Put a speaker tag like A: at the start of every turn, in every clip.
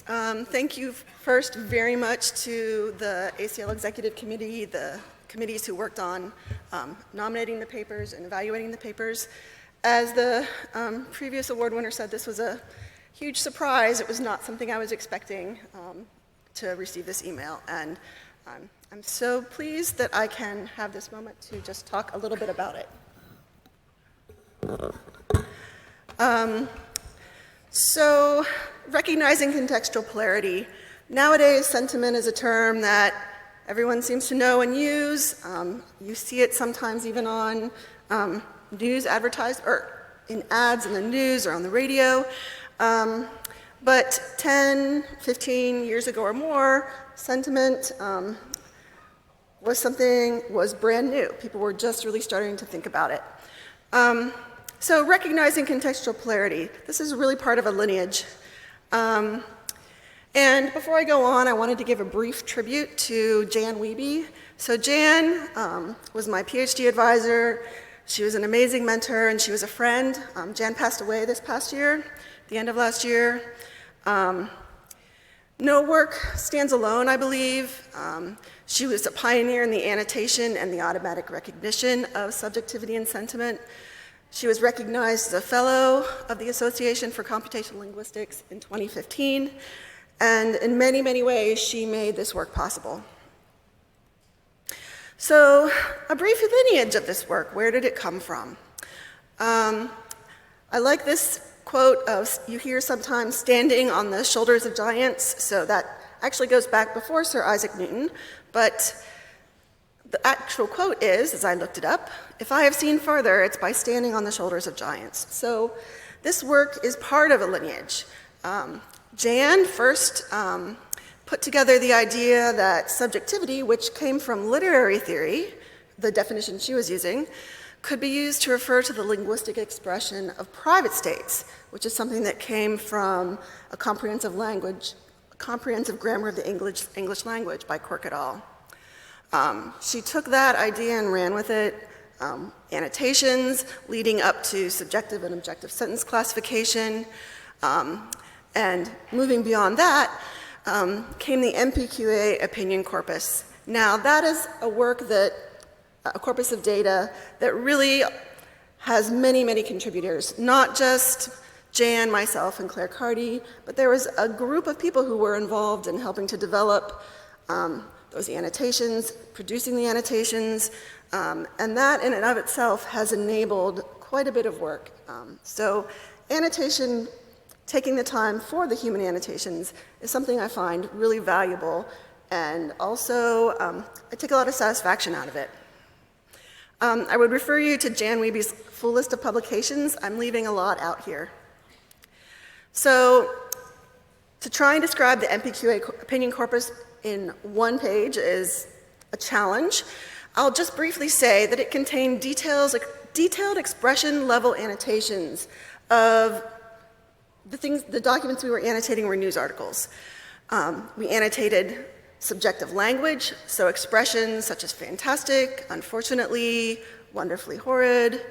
A: Thank you first very much to the ACL Executive Committee, the committees who worked on nominating the papers and evaluating the papers. As the previous award winner said, this was a huge surprise. It was not something I was expecting to receive this email, and I'm so pleased that I can have this moment to just talk a little bit about it. So, recognizing contextual polarity. Nowadays, sentiment is a term that everyone seems to know and use. You see it sometimes even on news or in ads in the news or on the radio. But 10, 15 years ago or more, sentiment was brand new. People were just really starting to think about it. So recognizing contextual polarity, this is really part of a lineage. And before I go on, I wanted to give a brief tribute to Jan Wiebe. So Jan was my PhD advisor. She was an amazing mentor, and she was a friend. Jan passed away this past year, the end of last year. No work stands alone, I believe. She was a pioneer in the annotation and the automatic recognition of subjectivity and sentiment. She was recognized as a fellow of the Association for Computational Linguistics in 2015, and in many, many ways, she made this work possible. So, a brief lineage of this work. Where did it come from? I like this quote of, you hear sometimes, standing on the shoulders of giants, so that actually goes back before Sir Isaac Newton, but the actual quote is, as I looked it up, if I have seen further, it's by standing on the shoulders of giants. So this work is part of a lineage. Jan first put together the idea that subjectivity, which came from literary theory, the definition she was using, could be used to refer to the linguistic expression of private states, which is something that came from a comprehensive grammar of the English language by Quirk et al. She took that idea and ran with it. Annotations leading up to subjective and objective sentence classification. And moving beyond that came the MPQA opinion corpus. Now that is a corpus of data that really has many, many contributors, not just Jan, myself, and Claire Carty, but there was a group of people who were involved in helping to develop those annotations, producing the annotations, and that in and of itself has enabled quite a bit of work. So annotation, taking the time for the human annotations, is something I find really valuable, and also I take a lot of satisfaction out of it. I would refer you to Jan Wiebe's full list of publications. I'm leaving a lot out here. So to try and describe the MPQA opinion corpus in one page is a challenge. I'll just briefly say that it contained detailed expression level annotations of the documents we were annotating were news articles. We annotated subjective language, so expressions such as fantastic, unfortunately, wonderfully horrid,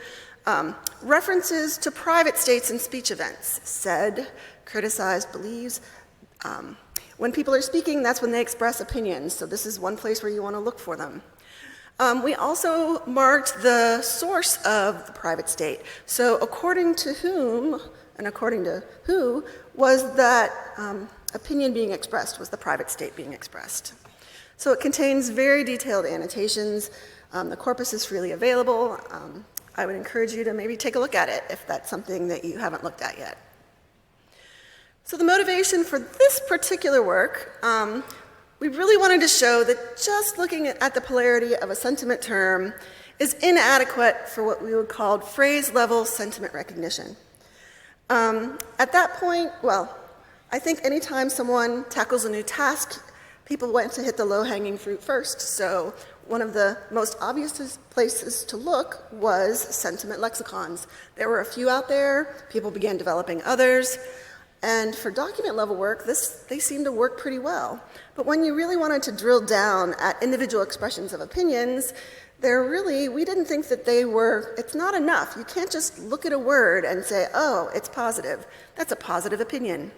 A: references to private states and speech events, said, criticized, believes. When people are speaking, that's when they express opinions, so this is one place where you want to look for them. We also marked the source of the private state. So according to whom and according to who was that opinion being expressed, was the private state being expressed. So it contains very detailed annotations. The corpus is freely available. I would encourage you to maybe take a look at it if that's something that you haven't looked at yet. So the motivation for this particular work, we really wanted to show that just looking at the polarity of a sentiment term is inadequate for what we would call phrase-level sentiment recognition. At that point, well, I think anytime someone tackles a new task, people want to hit the low-hanging fruit first. So one of the most obvious places to look was sentiment lexicons. There were a few out there. People began developing others. And for document level work, they seemed to work pretty well. But when you really wanted to drill down at individual expressions of opinions, we didn't think that it's not enough. You can't just look at a word and say, oh, it's positive. That's a positive opinion.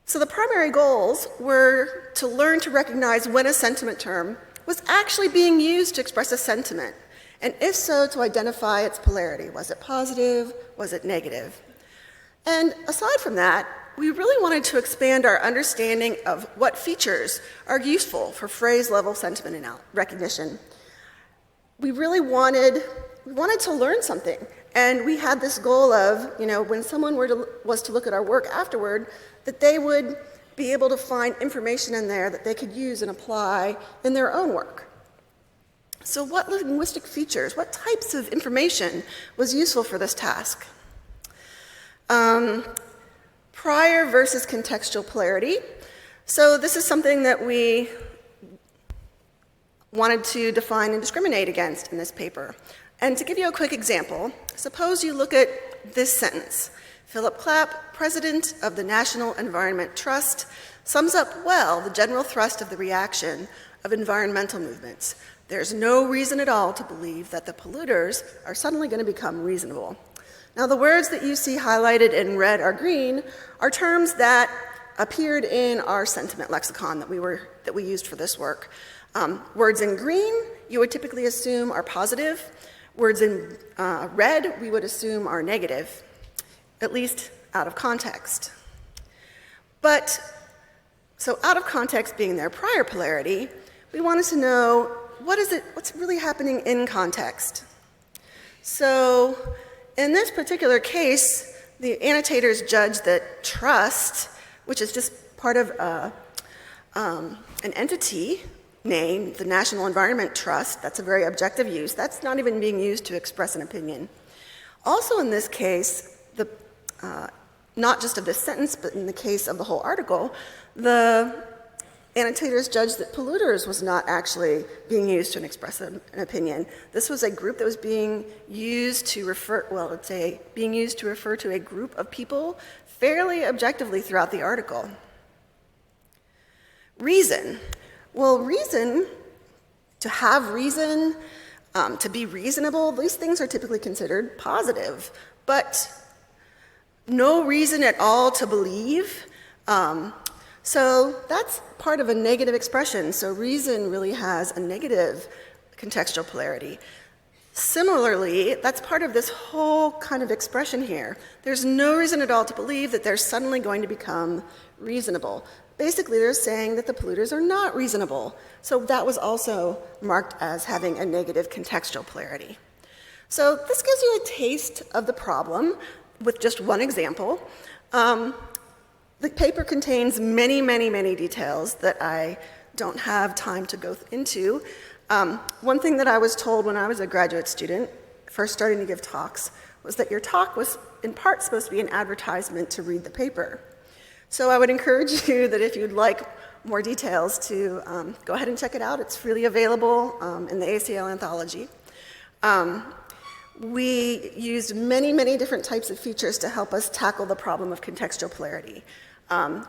A: So the primary goals were to learn to recognize when a sentiment term was actually being used to express a sentiment, and if so, to identify its polarity. Was it positive? Was it negative? And aside from that, we really wanted to expand our understanding of what features are useful for phrase-level sentiment recognition. We really wanted to learn something, and we had this goal of, when someone was to look at our work afterward, that they would be able to find information in there that they could use and apply in their own work. So what linguistic features, what types of information was useful for this task? Prior versus contextual polarity. So this is something that we wanted to define and discriminate against in this paper. And to give you a quick example, suppose you look at this sentence. Philip Clapp, president of the National Environment Trust, sums up well the general thrust of the reaction of environmental movements. There's no reason at all to believe that the polluters are suddenly going to become reasonable. Now, the words that you see highlighted in red or green are terms that appeared in our sentiment lexicon that we used for this work. Words in green, you would typically assume are positive. Words in red, we would assume are negative, at least out of context. So out of context being their prior polarity, we wanted to know what's really happening in context. So in this particular case, the annotators judged that trust, which is just part of an entity named the National Environment Trust, that's a very objective use, that's not even being used to express an opinion. Also in this case, not just of this sentence, but in the case of the whole article, the annotators judged that polluters was not actually being used to express an opinion. This was a group that was being used to refer to a group of people fairly objectively throughout the article. Reason. Well, reason, to have reason, to be reasonable, these things are typically considered positive, but no reason at all to believe. So that's part of a negative expression. So reason really has a negative contextual polarity. Similarly, that's part of this whole kind of expression here. There's no reason at all to believe that they're suddenly going to become reasonable. Basically, they're saying that the polluters are not reasonable. So that was also marked as having a negative contextual polarity. So this gives you a taste of the problem with just one example. The paper contains many, many, many details that I don't have time to go into. One thing that I was told when I was a graduate student, first starting to give talks, was that your talk was in part supposed to be an advertisement to read the paper. So I would encourage you that if you'd like more details to go ahead and check it out. It's freely available in the ACL anthology. We used many, many different types of features to help us tackle the problem of contextual polarity.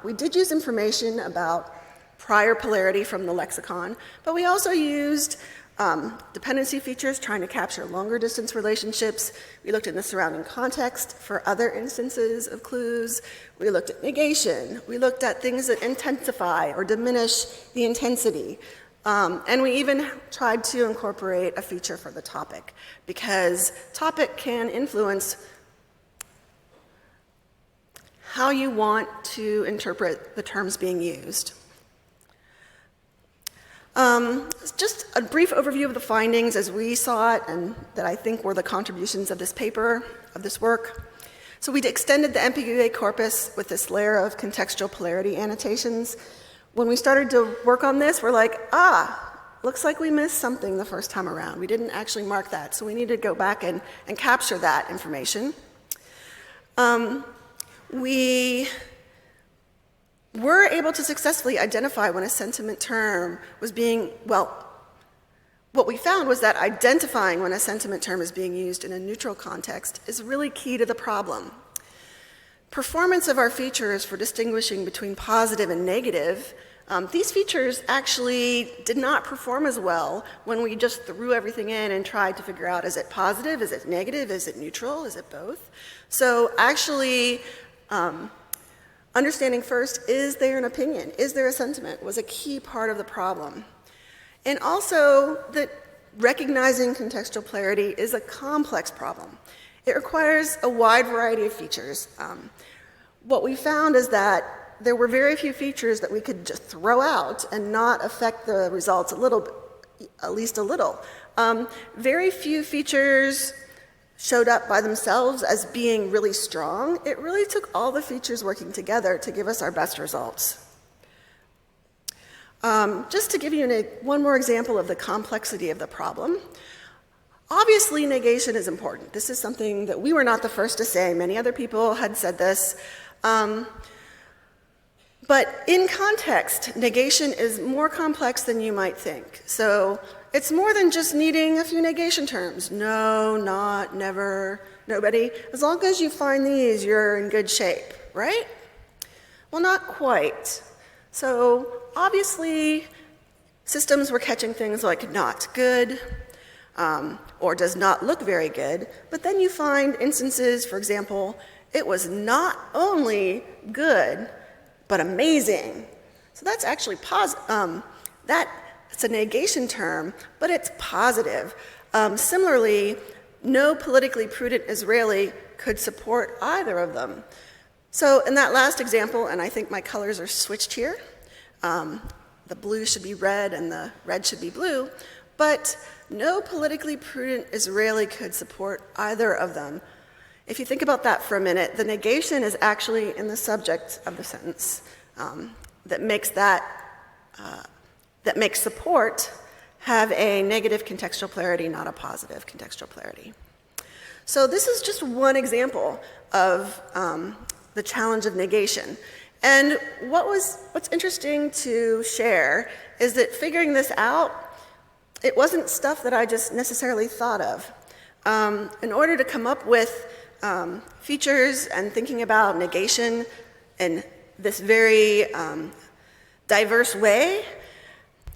A: We did use information about prior polarity from the lexicon, but we also used dependency features trying to capture longer distance relationships. We looked in the surrounding context for other instances of clues. We looked at negation. We looked at things that intensify or diminish the intensity. And we even tried to incorporate a feature for the topic, because topic can influence how you want to interpret the terms being used. Just a brief overview of the findings as we saw it, and that I think were the contributions of this paper, of this work. So we extended the MPUA corpus with this layer of contextual polarity annotations. When we started to work on this, we're like, looks like we missed something the first time around. We didn't actually mark that, so we need to go back and capture that information. We were able to successfully identify when a sentiment term was being, what we found was that identifying when a sentiment term is being used in a neutral context is really key to the problem. Performance of our features for distinguishing between positive and negative, these features actually did not perform as well when we just threw everything in and tried to figure out, is it positive, is it negative, is it neutral, is it both? So actually, Understanding first, is there an opinion? Is there a sentiment? Was a key part of the problem. And also that recognizing contextual polarity is a complex problem. It requires a wide variety of features. What we found is that there were very few features that we could just throw out and not affect the results a little bit, at least a little. Very few features showed up by themselves as being really strong. It really took all the features working together to give us our best results. Just to give you one more example of the complexity of the problem, obviously negation is important. This is something that we were not the first to say. Many other people had said this. But in context, negation is more complex than you might think. So it's more than just needing a few negation terms. No, not, never, nobody. As long as you find these, you're in good shape, right? Well, not quite. So obviously, systems were catching things like not good, or does not look very good. But then you find instances, for example, it was not only good, but amazing. So that's actually positive. It's a negation term, but it's positive. Similarly, no politically prudent Israeli could support either of them. So in that last example, and I think my colors are switched here, the blue should be red and the red should be blue, but no politically prudent Israeli could support either of them. If you think about that for a minute, the negation is actually in the subject of the sentence that makes support have a negative contextual polarity, not a positive contextual polarity. So this is just one example of the challenge of negation. And what's interesting to share is that figuring this out, it wasn't stuff that I just necessarily thought of. In order to come up with features and thinking about negation in this very diverse way,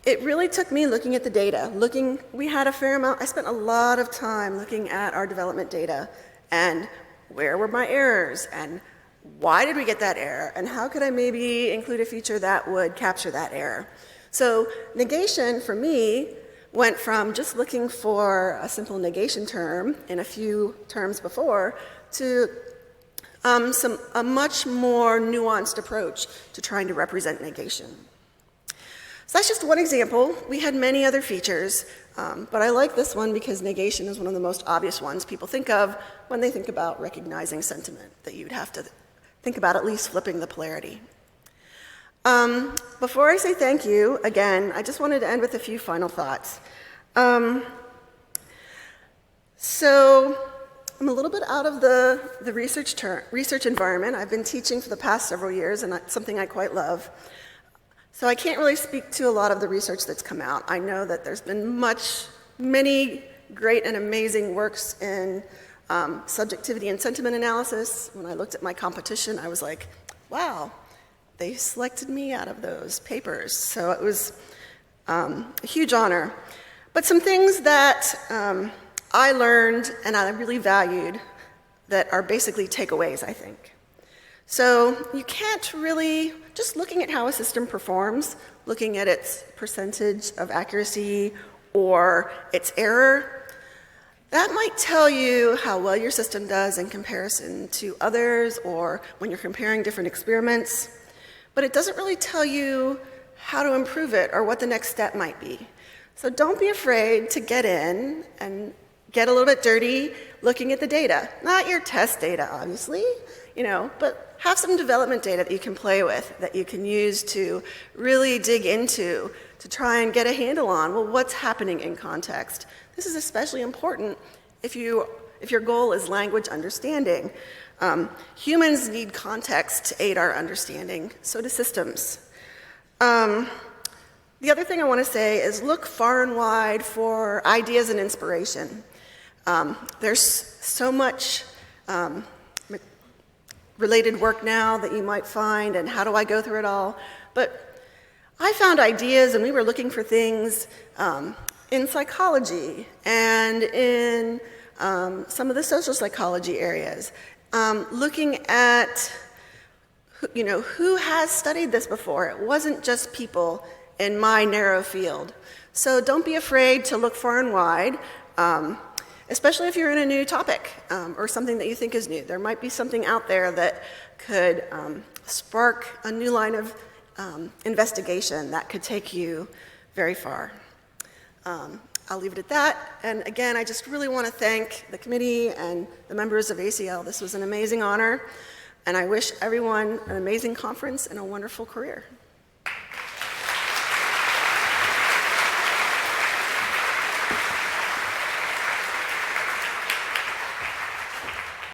A: it really took me looking at the data. We had a fair amount, I spent a lot of time looking at our development data and where were my errors and why did we get that error and how could I maybe include a feature that would capture that error. So negation for me went from just looking for a simple negation term in a few terms before to a much more nuanced approach to trying to represent negation. So that's just one example. We had many other features, but I like this one because negation is one of the most obvious ones people think of when they think about recognizing sentiment, that you'd have to think about at least flipping the polarity. Before I say thank you, again, I just wanted to end with a few final thoughts. So I'm a little bit out of the research environment. I've been teaching for the past several years, and it's something I quite love. So I can't really speak to a lot of the research that's come out. I know that there's been many great and amazing works in subjectivity and sentiment analysis. When I looked at my competition, I was like, wow, they selected me out of those papers. So it was a huge honor. But some things that I learned and I really valued that are basically takeaways, I think. So you can't really, just looking at how a system performs, looking at its percentage of accuracy or its error, that might tell you how well your system does in comparison to others or when you're comparing different experiments, but it doesn't really tell you how to improve it or what the next step might be. So don't be afraid to get in and get a little bit dirty looking at the data. Not your test data, obviously, but have some development data that you can play with, that you can use to really dig into, to try and get a handle on, well, what's happening in context. This is especially important if your goal is language understanding. Humans need context to aid our understanding, so do systems. The other thing I want to say is look far and wide for ideas and inspiration. There's so much related work now that you might find, and how do I go through it all? But I found ideas, and we were looking for things in psychology and in some of the social psychology areas, looking at who has studied this before? It wasn't just people in my narrow field. So don't be afraid to look far and wide, especially if you're in a new topic or something that you think is new. There might be something out there that could spark a new line of investigation that could take you very far. I'll leave it at that. And again, I just really want to thank the committee and the members of ACL. This was an amazing honor, and I wish everyone an amazing conference and a wonderful career.